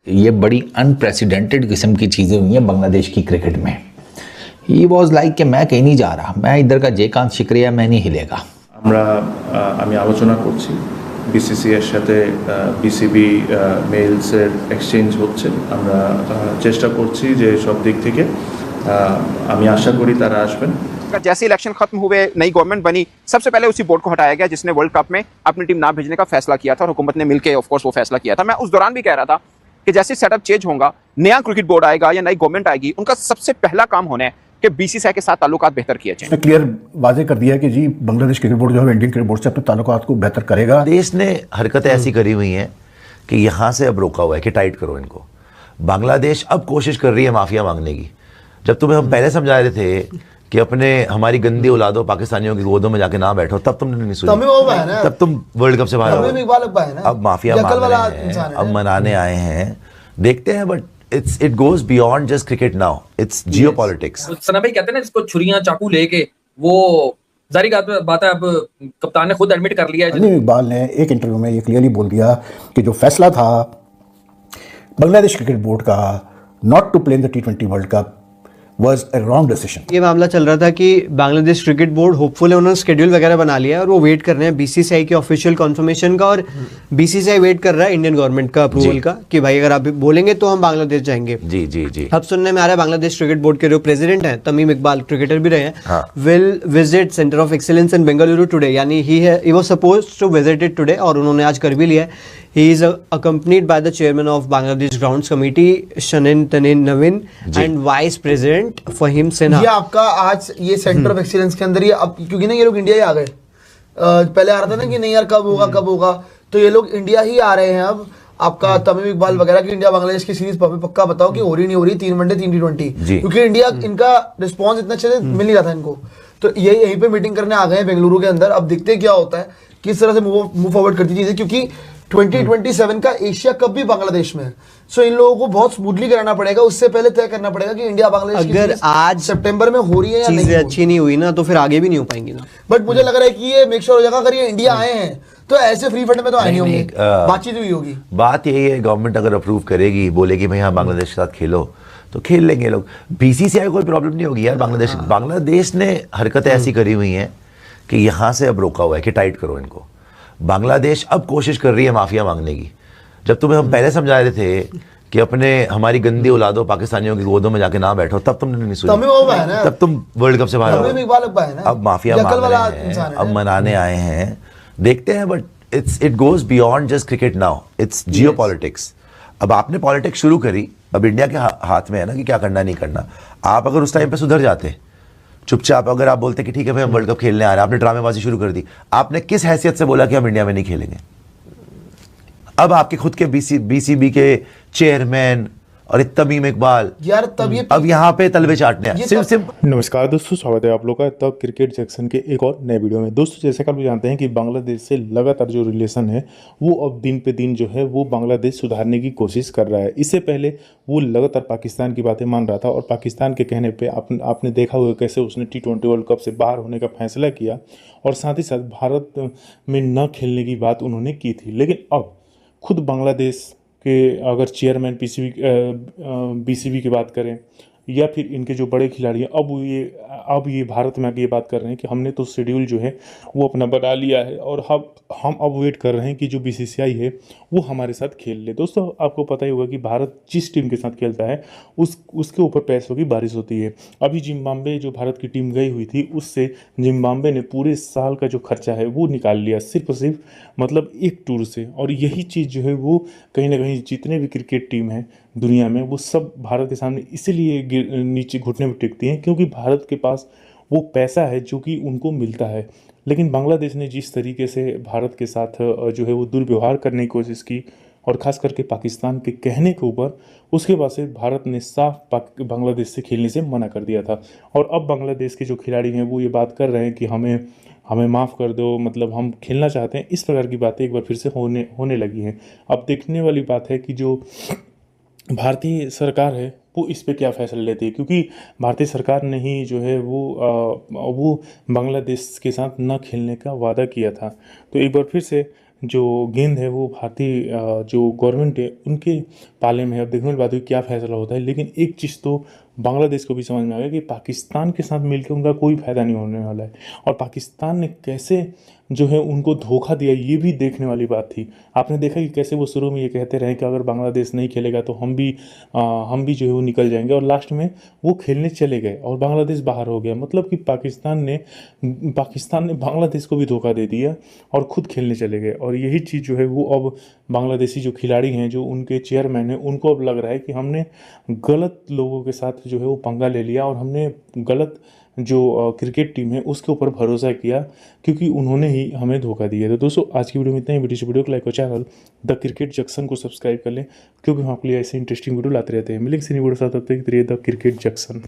ये बड़ी अनप्रेसिडेंटेड किस्म की चीज़ें हुई हैं बांग्लादेश की क्रिकेट में। ही वॉज लाइक कि मैं कहीं नहीं जा रहा, मैं इधर का जे कांत शिकरिया, मैं नहीं हिलेगा। আমি আলোচনা করছি বিসিসিআইয়ের সাথে বিসিবি মেইলসের এক্সচেঞ্জ হচ্ছে। আমরা চেষ্টা করছি যে সব দিক থেকে আমি আশা করি তারা আসবেন। जैसे इलेक्शन खत्म हुए, नई गवर्नमेंट बनी, सबसे पहले उसी बोर्ड को हटाया गया जिसने वर्ल्ड कप में अपनी टीम ना भेजने का फैसला किया था और हुकूमत ने मिलकर ऑफ कोर्स वो फैसला किया था। मैं उस दौरान भी कह रहा था कि जैसे सेटअप चेंज होगा, नया क्रिकेट बोर्ड आएगा या नई गवर्नमेंट आएगी, उनका सबसे पहला काम होना है कि बीसीसीआई के साथ ताल्लुकात बेहतर किए जाएं। क्लियर वाजे कर दिया कि जी बांग्लादेश क्रिकेट बोर्ड जो है इंडियन क्रिकेट बोर्ड से अपने ताल्लुकात को बेहतर करेगा। देश ने हरकतें ऐसी करी हुई हैं कि यहाँ से अब रोका हुआ है कि टाइट करो इनको। बांग्लादेश अब कोशिश कर रही है माफिया मांगने की। जब तुम्हें हम पहले समझा रहे थे कि अपने हमारी गंदी औलादों पाकिस्तानियों की गोदों में जाके ना बैठो, तब तुमने नहीं सुनी, तब तुम वर्ल्ड कप से बाहर हो। अब माफिया मांग रहे हैं, अब मनाने आए हैं, देखते हैं। But it goes beyond just cricket now, it's geopolitics। सना भाई कहते हैं ना, जिसको छुरियां चाकू लेके, वो जारी बात है, अब कप्तान ने खुद एडमिट कर लिया है। तमीम इकबाल ने एक इंटरव्यू में ये क्लियरली बोल दिया कि जो फैसला था बांग्लादेश क्रिकेट बोर्ड का not to play in the T20 world cup was a wrong decision। ये मामला चल रहा था कि बांग्लादेश क्रिकेट बोर्ड होपफुल है, उन्होंने शेड्यूल वगैरह बना लिया है और वो वेट कर रहे हैं बीसीसीआई के ऑफिशियल कंफर्मेशन का, और बीसीसीआई वेट कर रहा है इंडियन गवर्नमेंट का अप्रूवल का कि भाई अगर आप बोलेंगे तो हम बांग्लादेश जाएंगे। जी जी जी। अब सुनने में आ रहा है बांग्लादेश क्रिकेट बोर्ड के जो प्रेसिडेंट हैं तमीम इकबाल, क्रिकेटर भी रहे हैं, will visit centre of excellence in Bengaluru today, यानी ही was supposed to visit it today और उन्होंने आज कर भी लिया है। He is accompanied by the chairman of Bangladesh Grounds Committee, Shanin Tanin Navin, and Vice President Fahim Sinha। ये आपका आज ये सेंटर ऑफ एक्सीलेंस के अंदर ये अब, क्योंकि ना ये लोग इंडिया ही आ गए, पहले आ रहा था ना कि नहीं यार कब होगा, तो ये लोग इंडिया ही आ रहे हैं अब। आपका तमीम इकबाल वगैरह की इंडिया बांग्लादेश की सीरीज पक्का बताओ कि हो रही नहीं हो रही, 3 वनडे 3 T20, क्योंकि इंडिया इनका रिस्पॉन्स इतना अच्छे से मिल नहीं रहा था इनको, तो ये यहीं पे मीटिंग करने आ गए हैं बेंगलुरु के अंदर। अब देखते हैं क्या होता है, किस तरह से मूव फॉरवर्ड करती चीजें, क्योंकि 2027 का एशिया कप भी बांग्लादेश में है। सो इन लोगों को बहुत स्मूथली कराना पड़ेगा, उससे पहले तय करना पड़ेगा कि इंडिया बांग्लादेश अगर आज सितंबर में हो रही है या नहीं, चीजें अच्छी नहीं हुई ना तो फिर आगे भी नहीं हो पाएंगी ना। बट मुझे लग रहा है कि ये मेक श्योर हो जाएगा, अगर ये इंडिया आए हैं तो ऐसे फ्री फंड में तो आए नहीं होंगे, बातचीत हुई होगी। बात यही है, गवर्नमेंट अगर अप्रूव करेगी, बोलेगी भाई हाँ बांग्लादेश के साथ खेलो, तो खेल लेंगे लोग। बीसीसीआई कोई प्रॉब्लम नहीं होगी यार। बांग्लादेश ने हरकतें ऐसी करी हुई हैं कि यहाँ से अब रोका हुआ है कि टाइट करो इनको। बांग्लादेश अब कोशिश कर रही है माफिया मांगने की। जब तुम्हें हम पहले समझा रहे थे कि अपने हमारी गंदी औलादों पाकिस्तानियों की गोदों में जाके ना बैठो, तब तुमने नहीं सुनी, तब तुम वर्ल्ड कप से बाहर हो। अब माफिया मांग रहे हैं, अब मनाने आए हैं, देखते हैं। But it goes beyond just cricket now, it's geopolitics। अब आपने पॉलिटिक्स शुरू करी, अब इंडिया के हाथ में है ना कि क्या करना नहीं करना। आप अगर उस टाइम पे सुधर जाते चुपचाप, अगर आप बोलते कि ठीक है भाई हम वर्ल्ड कप खेलने आ रहे हैं, आपने ड्रामेबाजी शुरू कर दी। आपने किस हैसियत से बोला कि हम इंडिया में नहीं खेलेंगे? अब आपके खुद के बीसीबी के चेयरमैन और तमीम इकबाल यार तब ये अब यहाँ पे तलवे चाटने सिर्फ। नमस्कार दोस्तों, स्वागत है आप लोग का तब क्रिकेट सेक्शन के एक और नए वीडियो में। दोस्तों जैसे कि आप जानते हैं कि बांग्लादेश से लगातार जो रिलेशन है वो अब दिन पे दिन जो है वो बांग्लादेश सुधारने की कोशिश कर रहा है। इससे पहले वो लगातार पाकिस्तान की बातें मान रहा था और पाकिस्तान के कहने पे आपने देखा हुआ कैसे उसने T20 वर्ल्ड कप से बाहर होने का फैसला किया और साथ ही साथ भारत में न खेलने की बात उन्होंने की थी। लेकिन अब खुद बांग्लादेश के अगर चेयरमैन बीसीबी की बात करें या फिर इनके जो बड़े खिलाड़ी हैं, अब ये भारत में आके ये बात कर रहे हैं कि हमने तो शेड्यूल जो है वो अपना बना लिया है और हम अब वेट कर रहे हैं कि जो बीसीसीआई है वो हमारे साथ खेल ले। दोस्तों आपको पता ही होगा कि भारत जिस टीम के साथ खेलता है उसके ऊपर पैसों की बारिश होती है। अभी जिम्बाब्वे जो भारत की टीम गई हुई थी, उससे जिम्बाब्वे ने पूरे साल का जो खर्चा है वो निकाल लिया, सिर्फ मतलब एक टूर से। और यही चीज़ जो है वो कहीं ना कहीं जितने भी क्रिकेट टीम हैं दुनिया में वो सब भारत के सामने इसीलिए नीचे घुटने में टिकती हैं क्योंकि भारत के पास वो पैसा है जो कि उनको मिलता है। लेकिन बांग्लादेश ने जिस तरीके से भारत के साथ जो है वो दुर्व्यवहार करने की कोशिश की और ख़ास करके पाकिस्तान के कहने के ऊपर, उसके बाद से भारत ने साफ बांग्लादेश से खेलने से मना कर दिया था। और अब बांग्लादेश के जो खिलाड़ी हैं वो ये बात कर रहे हैं कि हमें माफ़ कर दो, मतलब हम खेलना चाहते हैं। इस प्रकार की बातें एक बार फिर से होने लगी हैं। अब देखने वाली बात है कि जो भारतीय सरकार है वो इस पे क्या फैसला लेती है, क्योंकि भारतीय सरकार ने ही जो है वो बांग्लादेश के साथ न खेलने का वादा किया था। तो एक बार फिर से जो गेंद है वो भारतीय जो गवर्नमेंट है उनके पाले में है। अब देखने वाली बात है क्या फैसला होता है, लेकिन एक चीज़ तो बांग्लादेश को भी समझ में आ गया कि पाकिस्तान के साथ मिलकर उनका कोई फायदा नहीं होने वाला है, और पाकिस्तान ने कैसे जो है उनको धोखा दिया ये भी देखने वाली बात थी। आपने देखा कि कैसे वो शुरू में ये कहते रहे कि अगर बांग्लादेश नहीं खेलेगा तो हम भी जो है वो निकल जाएंगे, और लास्ट में वो खेलने चले गए और बांग्लादेश बाहर हो गया। मतलब कि पाकिस्तान ने बांग्लादेश को भी धोखा दे दिया और खुद खेलने चले गए। और यही चीज़ जो है वो अब बांग्लादेशी जो खिलाड़ी हैं, जो उनके चेयरमैन हैं, उनको अब लग रहा है कि हमने गलत लोगों के साथ जो है वो पंगा ले लिया और हमने गलत जो क्रिकेट टीम है उसके ऊपर भरोसा किया, क्योंकि उन्होंने ही हमें धोखा दिया। तो दोस्तों आज की वीडियो में इतना ही। वीडियो को लाइक और चैनल द क्रिकेट जंक्शन को सब्सक्राइब कर लें, क्योंकि हम आपके लिए ऐसे इंटरेस्टिंग वीडियो लाते रहते हैं। मिलेंगे वीडियो साथ, तब तक द क्रिकेट जंक्शन।